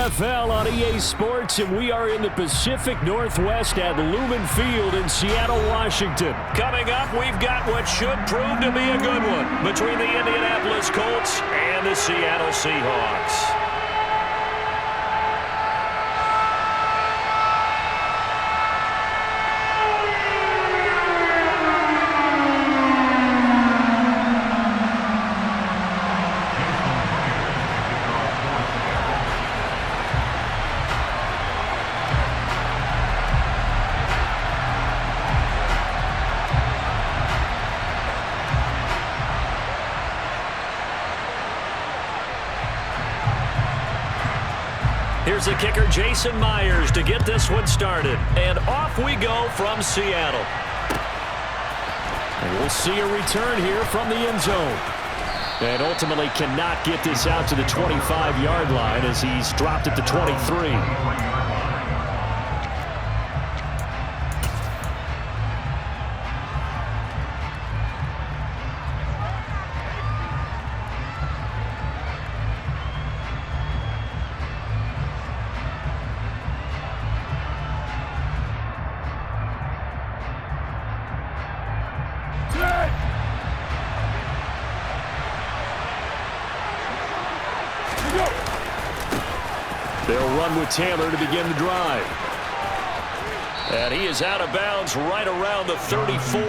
NFL on EA Sports, and we are in the Pacific Northwest at Lumen Field in Seattle, Washington. Coming up, we've got what should prove to be a good one between the Indianapolis Colts and the Seattle Seahawks. Here's the kicker, Jason Myers, to get this one started. And off we go from Seattle. And we'll see a return here from the end zone. And ultimately cannot get this out to the 25-yard line as he's dropped at the 23. They'll run with Taylor to begin the drive. And he is out of bounds right around the 34.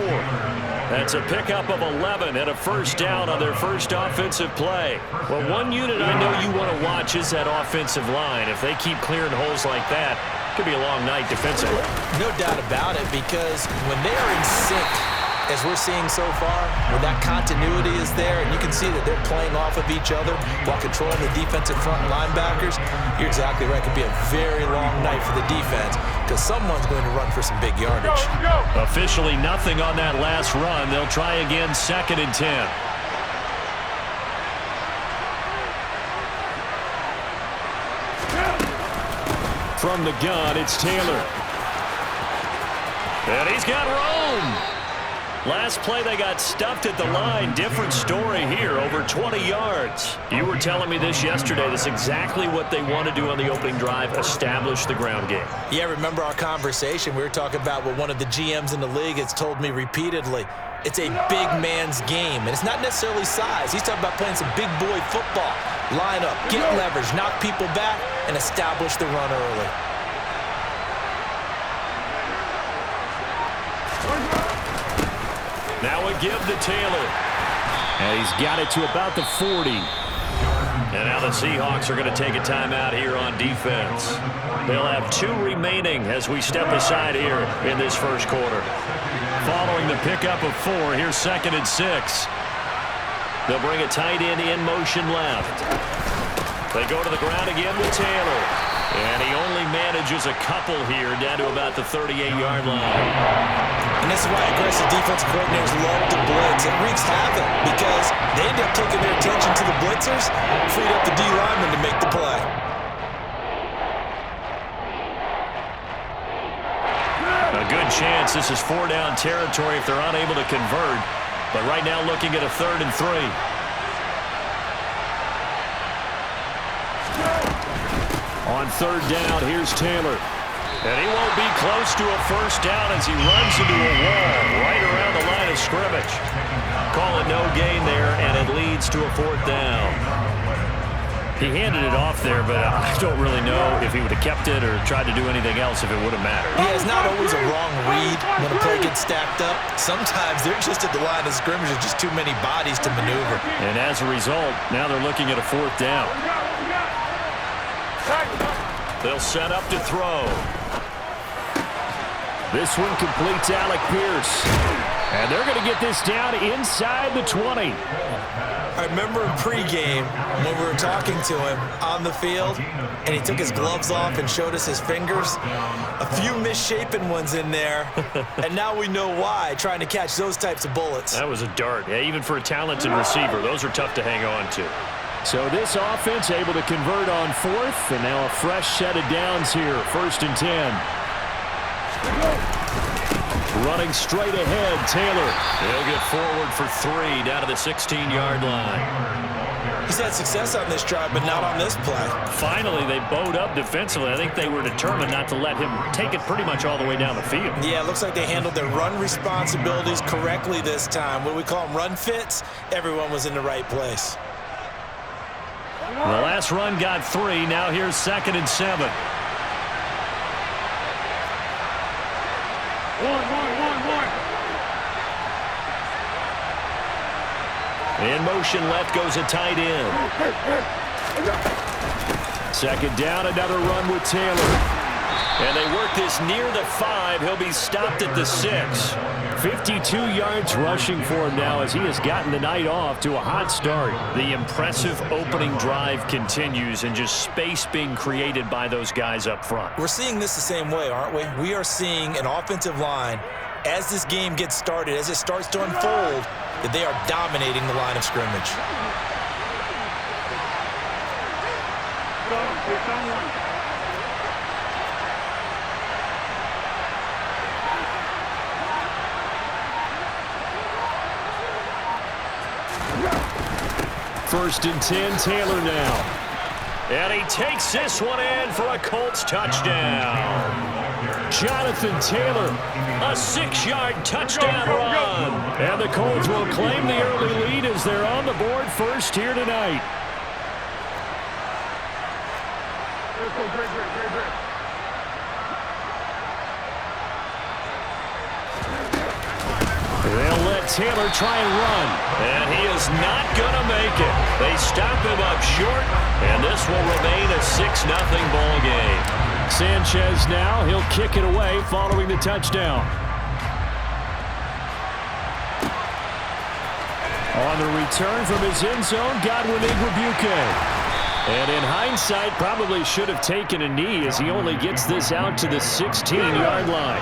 That's a pickup of 11 and a first down on their first offensive play. Well, one unit I know you want to watch is that offensive line. If they keep clearing holes like that, it could be a long night defensively. No doubt about it, because when they are in sync, as we're seeing so far, when that continuity is there and you can see that they're playing off of each other while controlling the defensive front linebackers, you're exactly right. It could be a very long night for the defense because someone's going to run for some big yardage. Officially nothing on that last run. They'll try again, 2nd and 10. From the gun, it's Taylor. And he's got room. Last play, they got stuffed at the line. Different story here, over 20 yards. You were telling me this yesterday. That's exactly what they want to do on the opening drive, establish the ground game. Yeah, remember our conversation? We were talking about what one of the GMs in the league has told me repeatedly. It's a big man's game, and it's not necessarily size. He's talking about playing some big boy football. Line up, get leverage, knock people back, and establish the run early. Now a give to Taylor. And he's got it to about the 40. And now the Seahawks are going to take a timeout here on defense. They'll have 2 remaining as we step aside here in this first quarter. Following the pickup of 4, here's 2nd and 6. They'll bring a tight end in motion left. They go to the ground again with Taylor. And he only manages a couple here down to about the 38-yard line. And this is why aggressive defensive coordinators love to blitz. It wreaks havoc because they end up taking their attention to the blitzers, freed up the D lineman to make the play. A good chance this is 4-down territory if they're unable to convert. But right now looking at a 3rd and 3. On 3rd down, here's Taylor. And he won't be close to a first down as he runs into a wall right around the line of scrimmage. Call it no gain there, and it leads to a 4th down. He handed it off there, but I don't really know if he would have kept it or tried to do anything else if it would have mattered. Yeah, it's not always a wrong read when a play gets stacked up. Sometimes they're just at the line of scrimmage with just too many bodies to maneuver. And as a result, now they're looking at a 4th down. They'll set up to throw. This one completes Alec Pierce. And they're going to get this down inside the 20. I remember in pregame when we were talking to him on the field, and he took his gloves off and showed us his fingers. A few misshapen ones in there, and now we know why, trying to catch those types of bullets. That was a dart. Yeah, even for a talented receiver, those are tough to hang on to. So this offense able to convert on 4th, and now a fresh set of downs here, 1st and 10. Running straight ahead, Taylor. He'll get forward for 3 down to the 16-yard line. He's had success on this drive, but not on this play. Finally, they bowed up defensively. I think they were determined not to let him take it pretty much all the way down the field. Yeah, it looks like they handled their run responsibilities correctly this time. What we call them run fits, everyone was in the right place. The last run got 3. Now here's 2nd and 7. In motion left goes a tight end. 2nd down, another run with Taylor. And they work this near the 5. He'll be stopped at the 6. 52 yards rushing for him now as he has gotten the night off to a hot start. The impressive opening drive continues and just space being created by those guys up front. We're seeing this the same way, aren't we? We are seeing an offensive line, as this game gets started, as it starts to unfold, that they are dominating the line of scrimmage. First and 10, Taylor now. And he takes this one in for a Colts touchdown. Jonathan Taylor, a 6-yard touchdown run. And the Colts will claim the early lead as they're on the board first here tonight. They'll let Taylor try and run. And he is not going to make it. They stop him up short, and this will remain a 6-0 ball game. Sanchez now, he'll kick it away following the touchdown. On the return from his end zone, Godwin Igwebuike. And in hindsight, probably should have taken a knee as he only gets this out to the 16-yard line.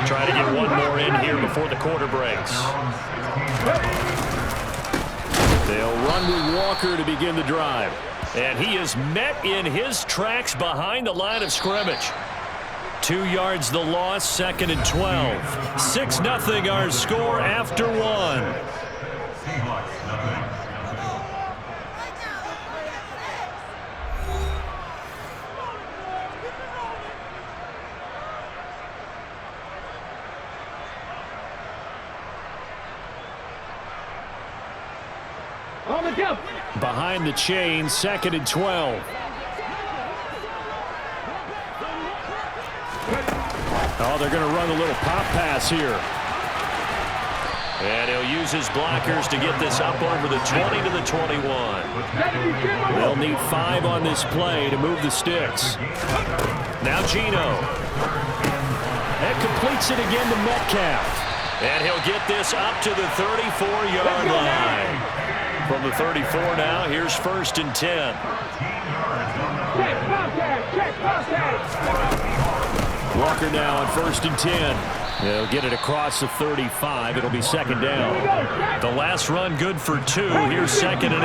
Try to get one more in here before the quarter breaks. They'll run with Walker to begin the drive. And he is met in his tracks behind the line of scrimmage. 2 yards the loss, 2nd and 12. 6-0 our score after 1. Behind the chain, 2nd and 12. Oh, they're going to run a little pop pass here. And he'll use his blockers to get this up over the 20 to the 21. They'll need 5 on this play to move the sticks. Now Geno. And completes it again to Metcalf. And he'll get this up to the 34-yard line. From the 34 now, here's 1st and 10. Walker now on 1st and 10. They'll get it across the 35. It'll be 2nd down. The last run good for 2. Here's 2nd and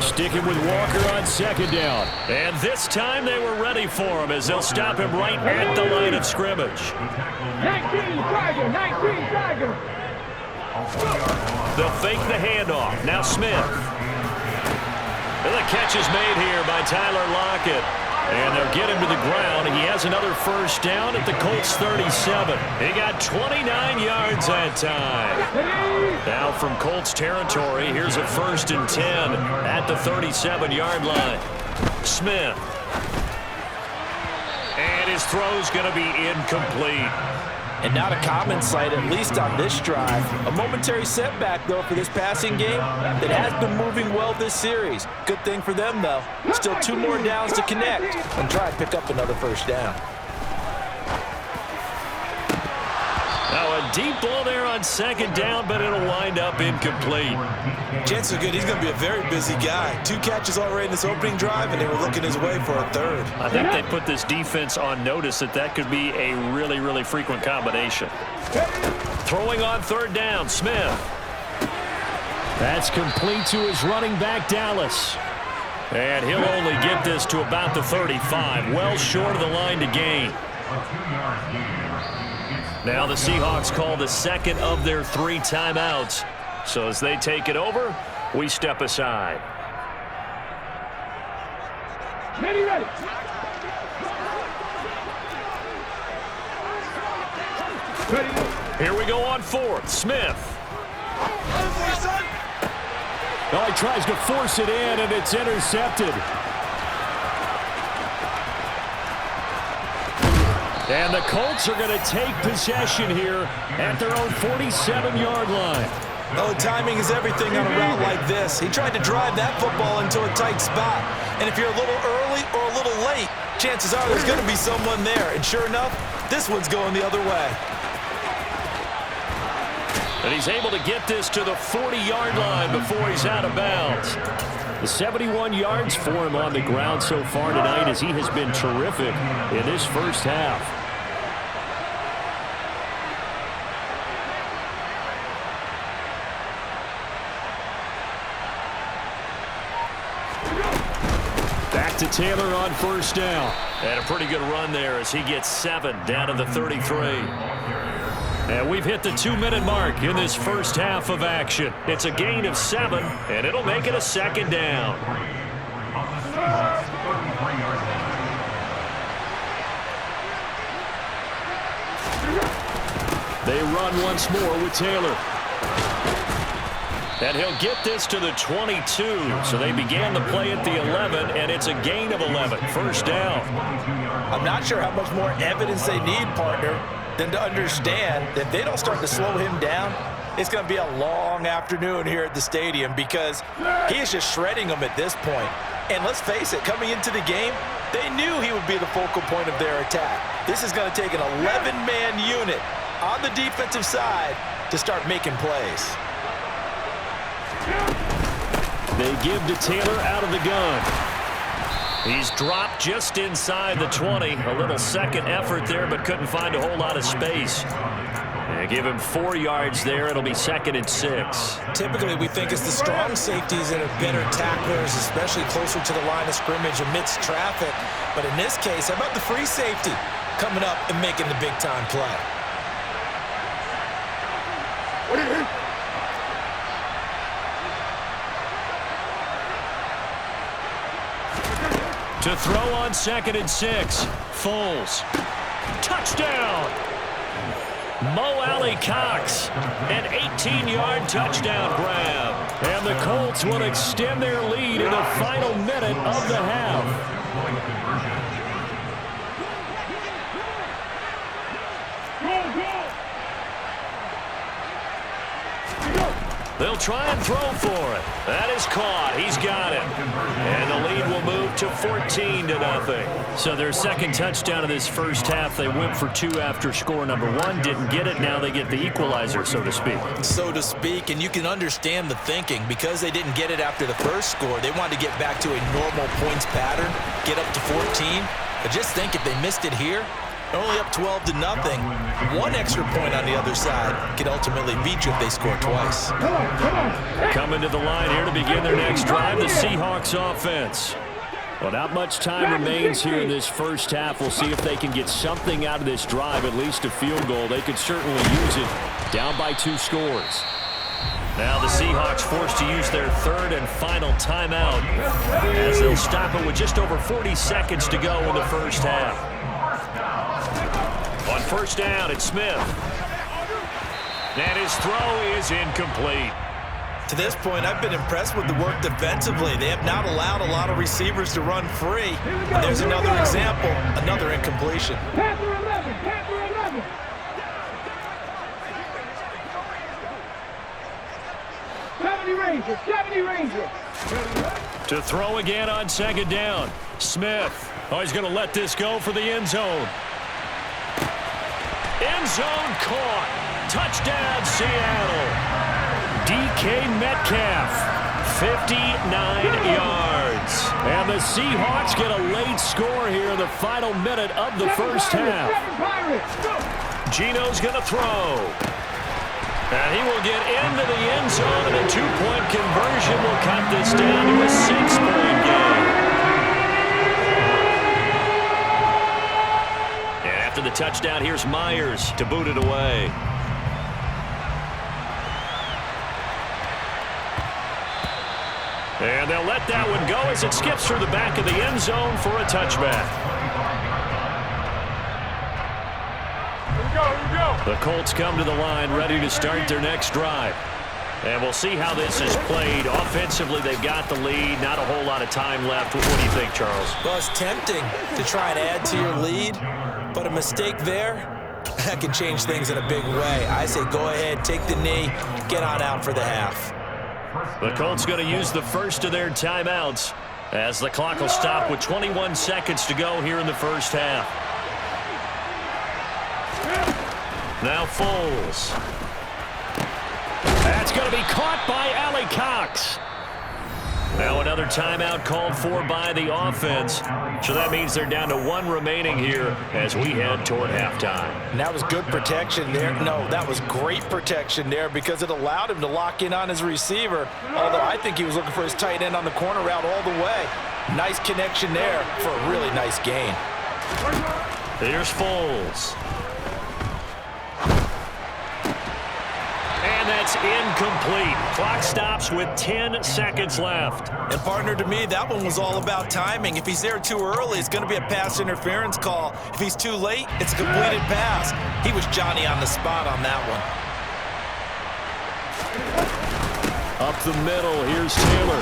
8. Sticking with Walker on 2nd down. And this time they were ready for him as they'll stop him right at the line of scrimmage. 19 Tiger. They'll fake the handoff. Now Smith. And the catch is made here by Tyler Lockett. And they'll get him to the ground. He has another 1st down at the Colts 37. He got 29 yards that time. Now from Colts territory, here's a 1st and 10 at the 37-yard line. Smith. And his throw's going to be incomplete. And not a common sight, at least on this drive. A momentary setback, though, for this passing game that has been moving well this series. Good thing for them, though. Still 2 more downs to connect and try to pick up another 1st down. Now a deep ball there on 2nd down, but it'll wind up incomplete. Chances are good he's going to be a very busy guy. 2 catches already in this opening drive, and they were looking his way for a 3rd. I think they put this defense on notice that could be a really, really frequent combination. Throwing on 3rd down, Smith. That's complete to his running back, Dallas. And he'll only get this to about the 35, well short of the line to gain. Now the Seahawks call the second of their 3 timeouts. So as they take it over, we step aside. Ready. Here we go on 4th. Smith. Well, he tries to force it in, and it's intercepted. And the Colts are going to take possession here at their own 47-yard line. Oh, timing is everything on a route like this. He tried to drive that football into a tight spot. And if you're a little early or a little late, chances are there's going to be someone there. And sure enough, this one's going the other way. And he's able to get this to the 40-yard line before he's out of bounds. The 71 yards for him on the ground so far tonight as he has been terrific in this first half. Back to Taylor on first down. And a pretty good run there as he gets 7 down to the 33. And we've hit the 2-minute mark in this first half of action. It's a gain of 7, and it'll make it a second down. They run once more with Taylor. And he'll get this to the 22. So they began the play at the 11, and it's a gain of 11. First down. I'm not sure how much more evidence they need, partner, than to understand that if they don't start to slow him down, it's going to be a long afternoon here at the stadium because he is just shredding them at this point. And let's face it, coming into the game, they knew he would be the focal point of their attack. This is going to take an 11-man unit on the defensive side to start making plays. They give to Taylor out of the gun. He's dropped just inside the 20. A little second effort there, but couldn't find a whole lot of space. And give him 4 yards there. It'll be 2nd and 6. Typically, we think it's the strong safeties that are better tacklers, especially closer to the line of scrimmage amidst traffic. But in this case, how about the free safety coming up and making the big-time play? To throw on 2nd and 6. Foles. Touchdown! Mo Alley Cox. An 18-yard touchdown grab. And the Colts will extend their lead in the final minute of the half. They'll try and throw for it. That is caught. He's got it. And the lead will move to 14-0. So their second touchdown of this first half, they went for 2 after score number 1. Didn't get it. Now they get the equalizer, so to speak. So to speak, and you can understand the thinking. Because they didn't get it after the first score, they wanted to get back to a normal points pattern, get up to 14. But just think if they missed it here, only up 12-0. 1 extra point on the other side could ultimately beat you if they score twice. Coming to the line here to begin their next drive, the Seahawks offense. Well, not much time remains here in this first half. We'll see if they can get something out of this drive, at least a field goal. They could certainly use it. Down by 2 scores. Now the Seahawks forced to use their 3rd and final timeout as they'll stop it with just over 40 seconds to go in the first half. On first down, it's Smith. And his throw is incomplete. To this point, I've been impressed with the work defensively. They have not allowed a lot of receivers to run free. And there's another example, another incompletion. Panther 11, Panther 11. Seventy Ranger. To throw again on 2nd down. Smith. Oh, he's going to let this go for the end zone. End zone caught. Touchdown, Seattle. DK Metcalf, 59 yards. And the Seahawks get a late score here in the final minute of the first half. Gino's going to throw. And he will get into the end zone, and a 2-point conversion will cut this down to a 6-point game. touchdown. Here's Myers to boot it away. And they'll let that one go as it skips through the back of the end zone for a touchback. The Colts come to the line ready to start their next drive. And we'll see how this is played. Offensively, they've got the lead. Not a whole lot of time left. What do you think, Charles? Well, it's tempting to try and add to your lead, but a mistake there, that can change things in a big way. I say go ahead, take the knee, get on out for the half. The Colts going to use the first of their timeouts as the clock will stop with 21 seconds to go here in the first half. Now Foles. That's going to be caught by Allie Cox. Now another timeout called for by the offense. So that means they're down to one remaining here as we head toward halftime. And that was good protection there. No, that was great protection there because it allowed him to lock in on his receiver. Although I think he was looking for his tight end on the corner route all the way. Nice connection there for a really nice gain. Here's Foles. And that's incomplete. Clock stops with 10 seconds left. And partner, to me, that one was all about timing. If he's there too early, it's going to be a pass interference call. If he's too late, it's a completed pass. He was Johnny on the spot on that one. Up the middle, here's Taylor.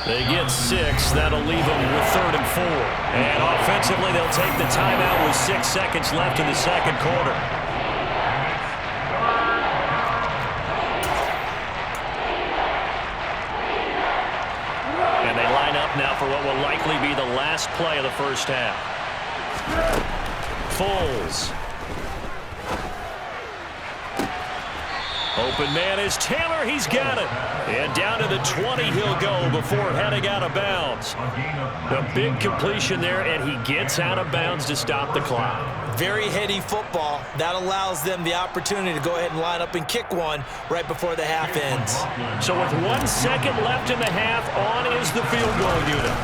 They get 6. That'll leave them with 3rd and 4. And offensively, they'll take the timeout with 6 seconds left in the second quarter. Now for what will likely be the last play of the first half. Foles. Open man is Taylor. He's got it. And down to the 20 he'll go before heading out of bounds. A big completion there, and he gets out of bounds to stop the clock. Very heady football. That allows them the opportunity to go ahead and line up and kick one right before the half ends. So with 1 second left in the half, on is the field goal unit.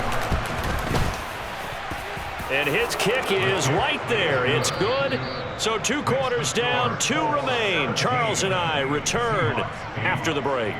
And his kick is right there. It's good. So 2 quarters down, 2 remain. Charles and I return after the break.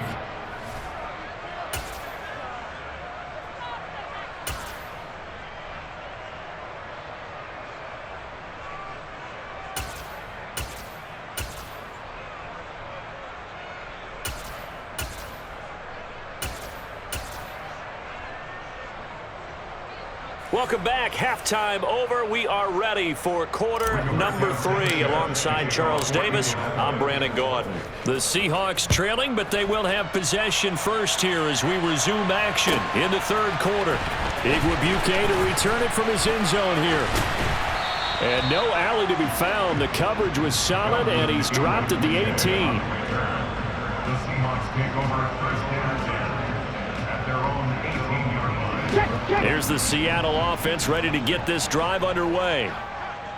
Welcome back. Halftime over. We are ready for quarter number 3. Alongside Charles Davis, I'm Brandon Gordon. The Seahawks trailing, but they will have possession first here as we resume action in the third quarter. Igwebuike to return it from his end zone here. And no alley to be found. The coverage was solid, and he's dropped at the 18. The Seahawks take over first down at their own 18-yard line. Here's the Seattle offense ready to get this drive underway.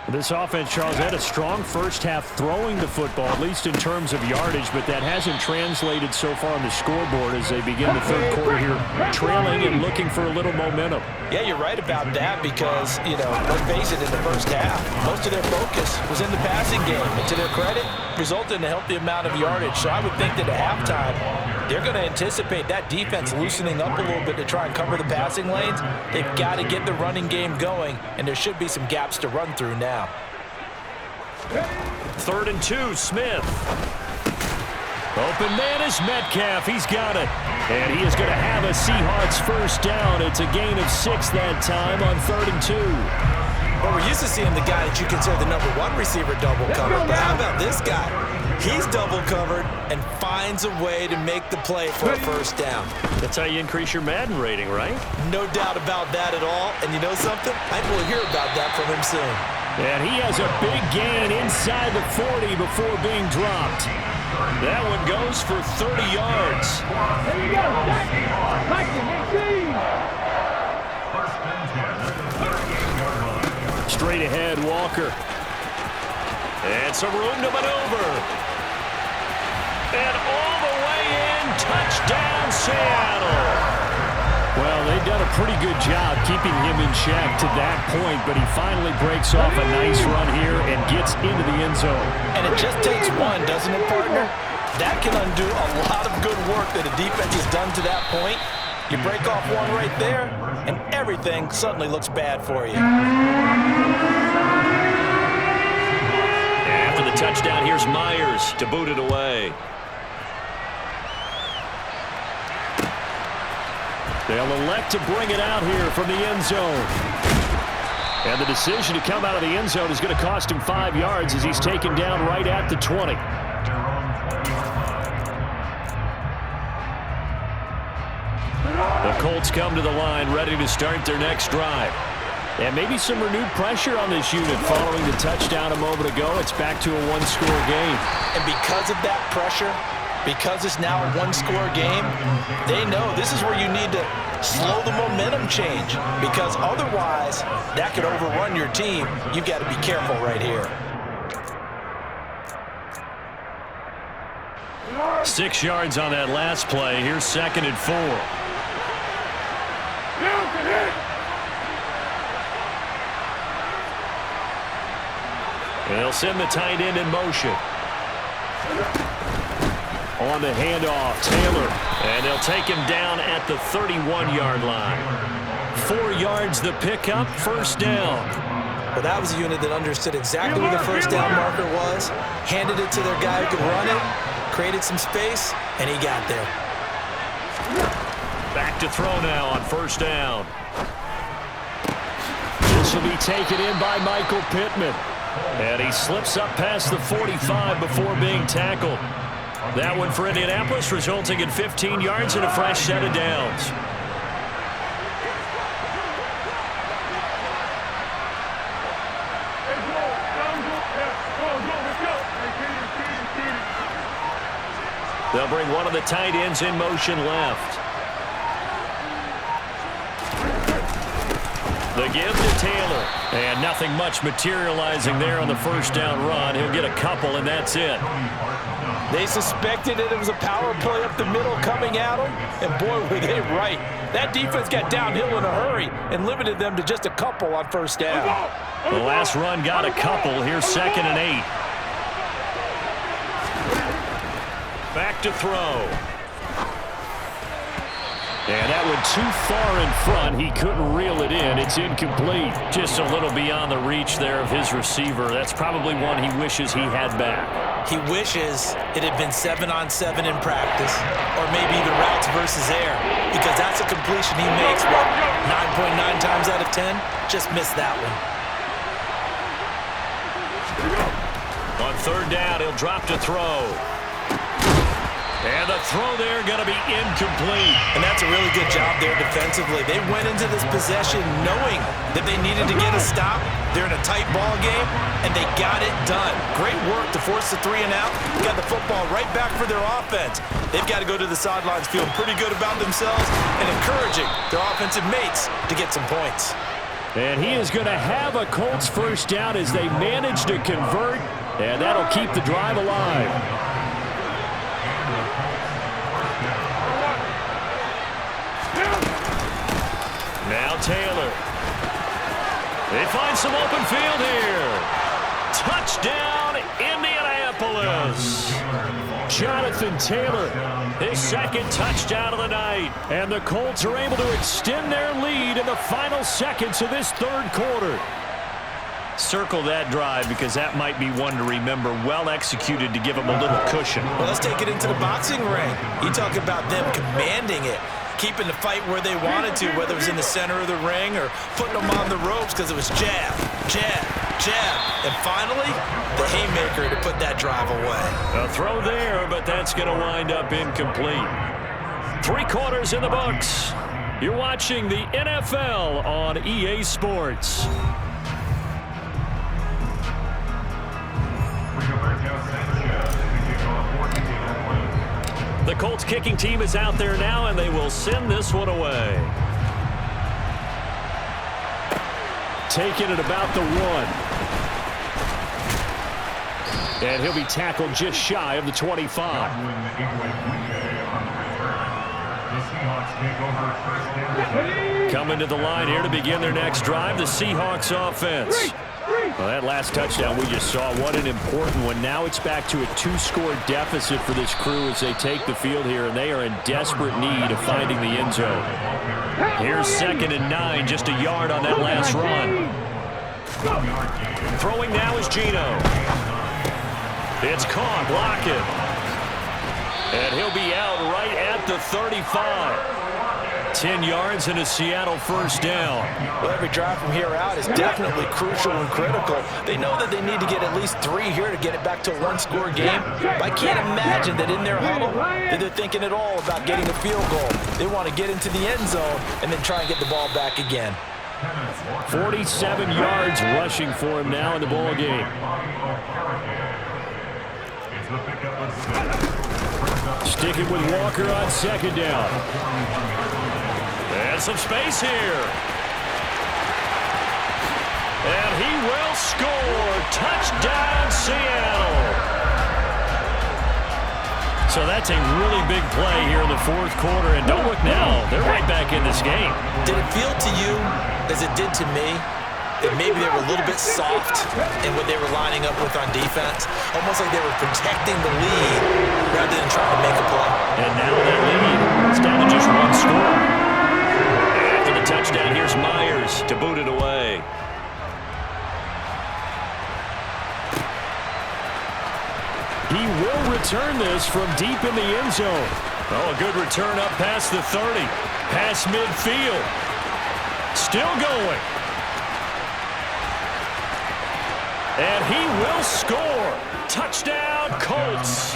This offense, Charles, had a strong first half throwing the football, at least in terms of yardage, but that hasn't translated so far on the scoreboard as they begin the third quarter here, trailing and looking for a little momentum. Yeah, you're right about that because, let's face it, in the first half, most of their focus was in the passing game. And to their credit, resulted in a healthy amount of yardage. So I would think that at halftime, they're going to anticipate that defense loosening up a little bit to try and cover the passing lanes. They've got to get the running game going, and there should be some gaps to run through now. 3rd and 2, Smith. Open man is Metcalf. He's got it. And he is going to have a Seahawks first down. It's a gain of 6 that time on 3rd and 2. Well, we're used to seeing the guy that you consider the number 1 receiver double covered. But how about this guy? He's double covered and finds a way to make the play for a first down. That's how you increase your Madden rating, right? No doubt about that at all. And you know something? I think we'll hear about that from him soon. And he has a big gain inside the 40 before being dropped. That one goes for 30 yards. There you go. Straight ahead, Walker. And some room to maneuver. And all the way in, touchdown, Seattle. Well, they've done a pretty good job keeping him in check to that point, but he finally breaks off a nice run here and gets into the end zone. And it just takes one, doesn't it, partner? That can undo a lot of good work that a defense has done to that point. You break off one right there, and everything suddenly looks bad for you. After the touchdown, here's Myers to boot it away. They'll elect to bring it out here from the end zone. And the decision to come out of the end zone is going to cost him 5 yards as he's taken down right at the 20. The Colts come to the line ready to start their next drive. And maybe some renewed pressure on this unit following the touchdown a moment ago. It's back to a one-score game. And because of that pressure, because it's now a one-score game, they know this is where you need to slow the momentum change, because otherwise that could overrun your team. You've got to be careful right here. 6 yards on that last play. Here's 2nd and 4. They'll send the tight end in motion. On the handoff, Taylor. And they'll take him down at the 31-yard line. 4 yards the pickup, first down. Well, that was a unit that understood exactly where the first down marker was, handed it to their guy who could run it, created some space, and he got there. Back to throw now on first down. This will be taken in by Michael Pittman. And he slips up past the 45 before being tackled. That one for Indianapolis, resulting in 15 yards and a fresh set of downs. They'll bring one of the tight ends in motion left. The give to Taylor. And nothing much materializing there on the first down run. He'll get a couple, and that's it. They suspected it was a power play up the middle coming at them, and boy, were they right. That defense got downhill in a hurry and limited them to just a couple on first down. The last run got a couple. Here's 2nd and 8. Back to throw. And that one too far in front. He couldn't reel it in. It's incomplete. Just a little beyond the reach there of his receiver. That's probably one he wishes he had back. He wishes it had been 7-on-7 in practice, or maybe even routes versus air, because that's a completion he makes, what, 9.9 times out of 10? Just missed that one. On third down, he'll drop to throw. And the throw there going to be incomplete. And that's a really good job there defensively. They went into this possession knowing that they needed to get a stop. They're in a tight ball game, and they got it done. Great work to force the 3 and out. Got the football right back for their offense. They've got to go to the sidelines feeling pretty good about themselves and encouraging their offensive mates to get some points. And he is going to have a Colts first down as they manage to convert, and that'll keep the drive alive. Now Taylor. They find some open field here. Touchdown, Indianapolis. Jonathan Taylor, His 2nd touchdown of the night. and the Colts are able to extend their lead in the final seconds of this third quarter. Circle that drive because that might be one to remember. Well executed to give them a little cushion. Well, let's take it into the boxing ring. You talk about them commanding it, keeping the fight where they wanted to, whether it was in the center of the ring or putting them on the ropes because it was jab, jab, jab. And finally, the haymaker to put that drive away. A throw there, but that's going to wind up incomplete. 3 quarters in the books. You're watching the NFL on EA Sports. The Colts kicking team is out there now, and they will send this one away. Taking it about the 1. And he'll be tackled just shy of the 25. Seahawks take over first down. Coming to the line here to begin their next drive, the Seahawks offense. Well, that last touchdown we just saw, what an important one. Now it's back to a 2-score deficit for this crew as they take the field here, and they are in desperate need of finding the end zone. Here's 2nd and 9, just a yard on that last run. Throwing now is Geno. It's caught, block it. And he'll be out right at the 35. 10 yards and a Seattle first down. Well, every drive from here out is definitely crucial and critical. They know that they need to get at least 3 here to get it back to a 1-score game. But I can't imagine that in their huddle that they're thinking at all about getting a field goal. They want to get into the end zone and then try and get the ball back again. 47 yards rushing for him now in the ball game. Sticking with Walker on 2nd down. And some space here. And he will score. Touchdown, Seattle. So that's a really big play here in the 4th quarter. And don't look now, they're right back in this game. Did it feel to you, as it did to me, that maybe they were a little bit soft in what they were lining up with on defense? Almost like they were protecting the lead rather than trying to make a play. And now that lead, it's down to just 1 score. After the touchdown, here's Myers to boot it away. He will return this from deep in the end zone. Oh, a good return up past the 30. Past midfield. Still going. And he will score. Touchdown, Colts.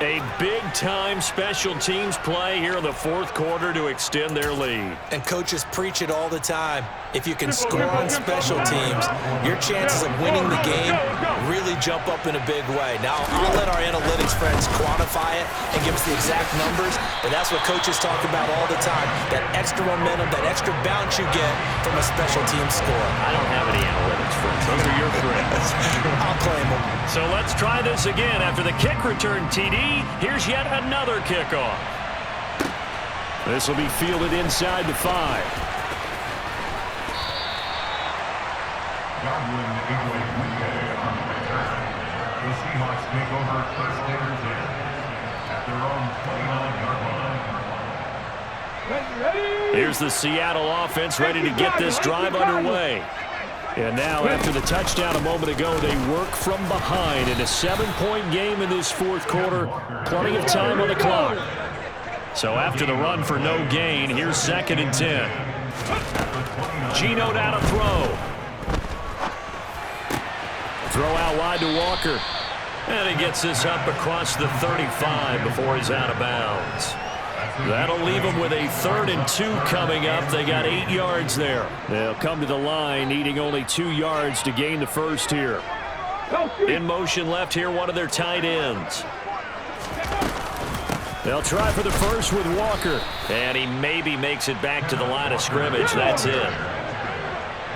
A big-time special teams play here in the 4th quarter to extend their lead. And coaches preach it all the time. If you can score on special teams, your chances of winning the game really jump up in a big way. Now, I'll let our analytics friends quantify it and give us the exact numbers, but that's what coaches talk about all the time, that extra momentum, that extra bounce you get from a special team score. I don't have any analytics friends. Those are your friends. I'll claim them. So let's try this again. After the kick return TD, here's yet another kickoff. This will be fielded inside the 5. Godwin on the return. The Seahawks take over first down and 10 at their own 29-yard line. Here's the Seattle offense ready to get this drive underway. And now, after the touchdown a moment ago, they work from behind in a 7-point game in this 4th quarter. Plenty of time on the clock. So after the run for no gain, here's 2nd and 10. Geno down to throw. Throw out wide to Walker. And he gets this up across the 35 before he's out of bounds. That'll leave them with a 3rd and 2 coming up. They got 8 yards there. They'll come to the line needing only 2 yards to gain the first here. In motion left here, one of their tight ends. They'll try for the first with Walker. And he maybe makes it back to the line of scrimmage. That's it.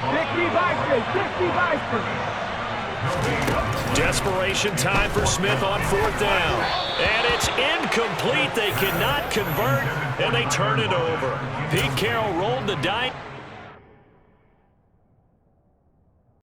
60-60. Desperation time for Smith on 4th down. And it's incomplete. They cannot convert, and they turn it over. Pete Carroll rolled the dice.